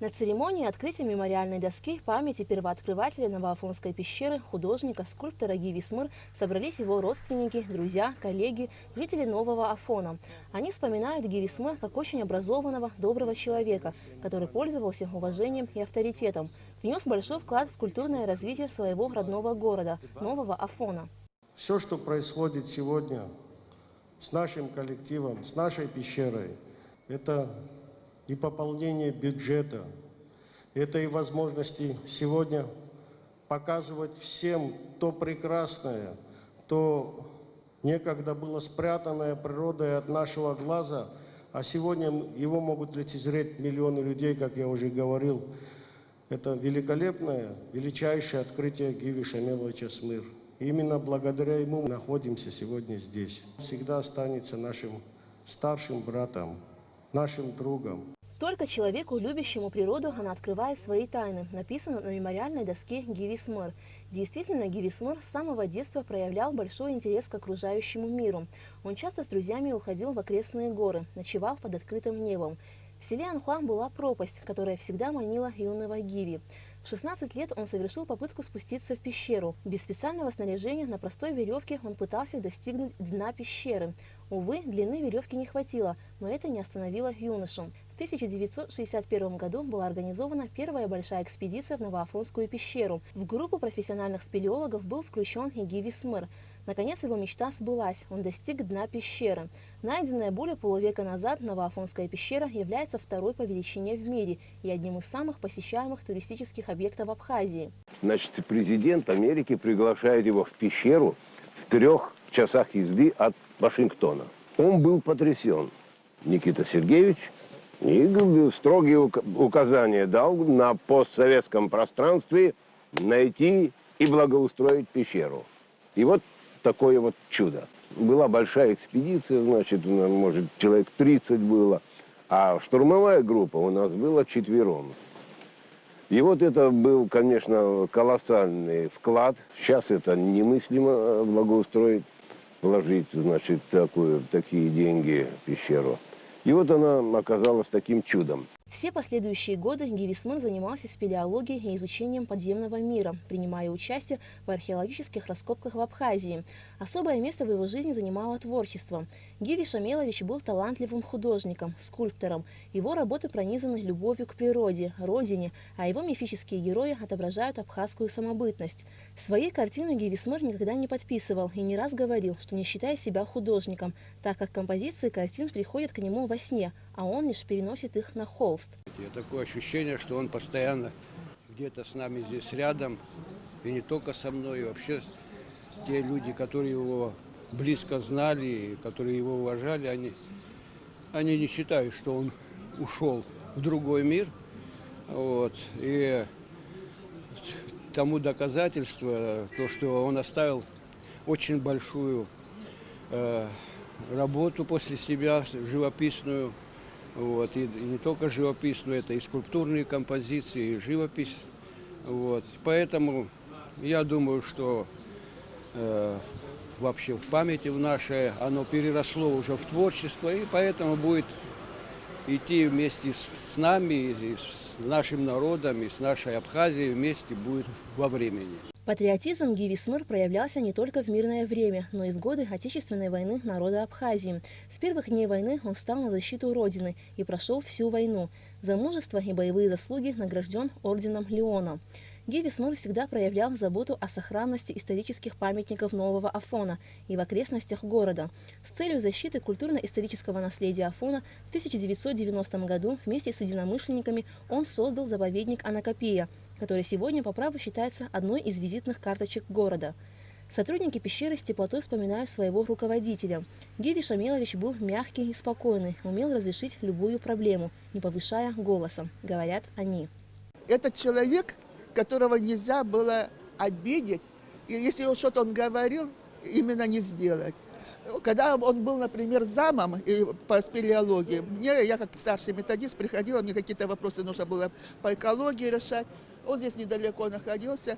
На церемонии открытия мемориальной доски памяти первооткрывателя Новоафонской пещеры, художника, скульптора Ги Висмыр собрались его родственники, друзья, коллеги, жители Нового Афона. Они вспоминают Ги Висмыр как очень образованного, доброго человека, который пользовался уважением и авторитетом, внес большой вклад в культурное развитие своего родного города, Нового Афона. Все, что происходит сегодня с нашим коллективом, с нашей пещерой, это и пополнение бюджета, это и возможности сегодня показывать всем то прекрасное, то некогда было спрятанное природой от нашего глаза, а сегодня его могут лицезреть миллионы людей, как я уже говорил. Это великолепное, величайшее открытие Гиви Шамиловича Смыр. И именно благодаря ему мы находимся сегодня здесь. Всегда останется нашим старшим братом, нашим другом. Только человеку, любящему природу, она открывает свои тайны, написано на мемориальной доске Ги Висмыр. Действительно, Ги Висмыр с самого детства проявлял большой интерес к окружающему миру. Он часто с друзьями уходил в окрестные горы, ночевал под открытым небом. В селе Анхуан была пропасть, которая всегда манила юного Гиви. В 16 лет он совершил попытку спуститься в пещеру. Без специального снаряжения на простой веревке он пытался достигнуть дна пещеры. Увы, длины веревки не хватило, но это не остановило юношу. В 1961 году была организована первая большая экспедиция в Новоафонскую пещеру. В группу профессиональных спелеологов был включен и Ги Висмыр. Наконец его мечта сбылась, он достиг дна пещеры. Найденная более полувека назад Новоафонская пещера является второй по величине в мире и одним из самых посещаемых туристических объектов Абхазии. Значит, президент Америки приглашает его в пещеру в 3 часах езды от Вашингтона. Он был потрясен. Никита Сергеевич и строгие указания дал на постсоветском пространстве найти и благоустроить пещеру. И вот такое вот чудо. Была большая экспедиция, значит, может, человек 30 было, а штурмовая группа у нас была 4. И вот это был, конечно, колоссальный вклад. Сейчас это немыслимо благоустроить, вложить, значит, такие деньги в пещеру. И вот она оказалась таким чудом. Все последующие годы Ги Висмыр занимался спелеологией и изучением подземного мира, принимая участие в археологических раскопках в Абхазии. Особое место в его жизни занимало творчество. Гиви Шамилович был талантливым художником, скульптором. Его работы пронизаны любовью к природе, родине, а его мифические герои отображают абхазскую самобытность. Свои картины Ги Висмыр никогда не подписывал и не раз говорил, что не считает себя художником, так как композиции картин приходят к нему во сне, а он лишь переносит их на холст. Такое ощущение, что он постоянно где-то с нами здесь рядом, и не только со мной, и вообще те люди, которые его близко знали, которые его уважали, они не считают, что он ушел в другой мир. Вот. И тому доказательство, то, что он оставил очень большую работу после себя, живописную. Вот. И не только живописную, это и скульптурные композиции, и живопись. Вот. Поэтому я думаю, что вообще в памяти в нашей оно переросло уже в творчество, и поэтому будет идти вместе с нами, и с нашим народом, и с нашей Абхазией вместе будет во времени. Патриотизм Ги Висмыр проявлялся не только в мирное время, но и в годы Отечественной войны народа Абхазии. С первых дней войны он встал на защиту Родины и прошел всю войну. За мужество и боевые заслуги награжден орденом Леона. Ги Висмыр всегда проявлял заботу о сохранности исторических памятников Нового Афона и в окрестностях города. С целью защиты культурно-исторического наследия Афона в 1990 году вместе с единомышленниками он создал заповедник Анакопия, который сегодня по праву считается одной из визитных карточек города. Сотрудники пещеры с теплотой вспоминают своего руководителя. Гиви Шамилович был мягкий и спокойный, умел разрешить любую проблему, не повышая голосом, говорят они. Этот человек, которого нельзя было обидеть, и если что-то он говорил, именно не сделать. Когда он был, например, замом по спелеологии, я как старший методист приходила, мне какие-то вопросы нужно было по экологии решать. Он здесь недалеко находился.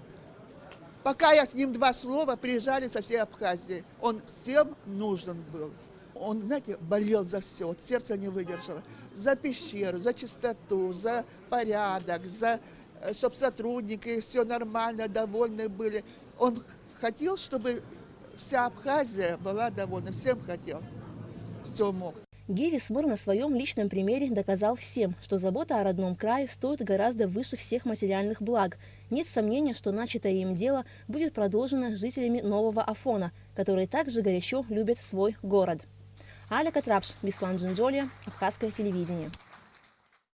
Пока я с ним 2 слова, приезжали со всей Абхазии. Он всем нужен был. Он, знаете, болел за все, вот сердце не выдержало. за пещеру, за чистоту, за порядок, за чтобы сотрудники все нормально, довольны были. Он хотел, чтобы вся Абхазия была довольна, всем хотел, все мог. Гиви Смыр на своем личном примере доказал всем, что забота о родном крае стоит гораздо выше всех материальных благ. Нет сомнения, что начатое им дело будет продолжено жителями Нового Афона, которые также горячо любят свой город. Аля Катрапш, Беслан Джинджолия, Абхазское телевидение.